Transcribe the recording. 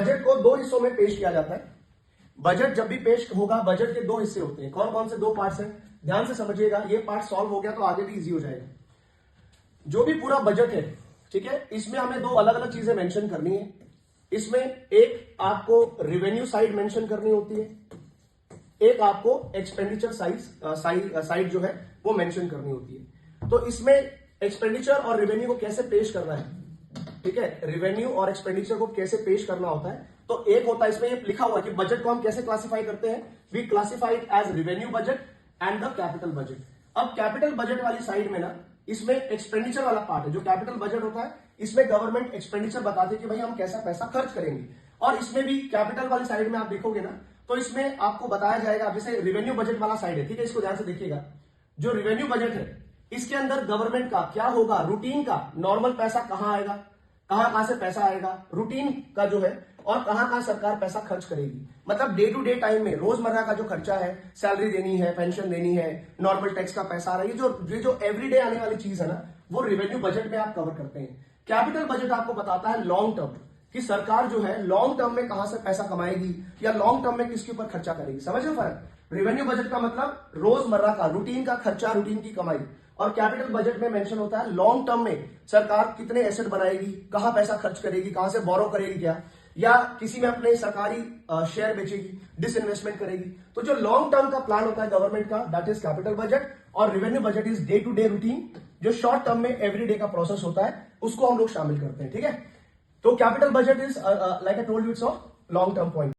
Budget को दो हिस्सों में पेश किया जाता है। बजट जब भी पेश होगा, बजट के दो हिस्से होते हैं। कौन कौन से दो पार्ट्स हैं, ध्यान से समझिएगा। ये पार्ट सॉल्व हो गया तो आगे भी इजी हो जाएगा। जो भी पूरा बजट है, ठीक है, इसमें हमें दो अलग अलग चीजें मेंशन करनी है। इसमें एक आपको रेवेन्यू साइड मेंशन करनी होती है, एक आपको एक्सपेंडिचर साइड जो है वो मेंशन करनी होती है। तो इसमें एक्सपेंडिचर और रेवेन्यू को कैसे पेश करना है, ठीक है, रेवेन्यू और एक्सपेंडिचर को कैसे पेश करना होता है। तो एक होता है, इसमें ये लिखा हुआ है कि बजट को हम कैसे क्लासिफाई करते हैं। We classify it as revenue budget and the capital budget. अब कैपिटल बजट वाली साइड में ना, इसमें एक्सपेंडिचर वाला पार्ट है। जो कैपिटल बजट होता है, इसमें गवर्नमेंट एक्सपेंडिचर बताते हैं कि भाई हम कैसा पैसा खर्च करेंगे। और इसमें भी कैपिटल वाली साइड में आप देखोगे ना, तो इसमें आपको बताया जाएगा, जैसे रेवेन्यू बजट वाला साइड है, ठीक है, इसको ध्यान से देखिएगा। जो रेवेन्यू बजट है, इसके अंदर गवर्नमेंट का क्या होगा, रूटीन का नॉर्मल पैसा कहां आएगा, कहां से पैसा आएगा, रूटीन का जो है, और कहां सरकार पैसा खर्च करेगी। मतलब डे टू डे टाइम में रोजमर्रा का जो खर्चा है, सैलरी देनी है, पेंशन देनी है, नॉर्मल टैक्स का पैसा आ रहा है, ये जो एवरीडे आने वाली चीज है ना, वो रेवेन्यू बजट में आप कवर करते हैं। कैपिटल बजट आपको बताता है लॉन्ग टर्म, कि सरकार जो है लॉन्ग टर्म में कहां से पैसा कमाएगी या लॉन्ग टर्म में किसके ऊपर खर्चा करेगी। समझ रहे फर्क। रेवेन्यू बजट का मतलब रोजमर्रा का रूटीन का खर्चा, रूटीन की कमाई। और कैपिटल बजट में मेंशन होता है लॉन्ग टर्म में सरकार कितने एसेट बनाएगी, कहां पैसा खर्च करेगी, कहां से बोरो करेगी क्या, या किसी में अपने सरकारी शेयर बेचेगी, डिसइन्वेस्टमेंट करेगी। तो जो लॉन्ग टर्म का प्लान होता है गवर्नमेंट का, दैट इज कैपिटल बजट। और revenue budget is day to day routine, जो शॉर्ट टर्म में एवरी डे का प्रोसेस होता है, उसको हम लोग शामिल करते हैं। ठीक है, तो capital budget is like I told you, it's of long term point.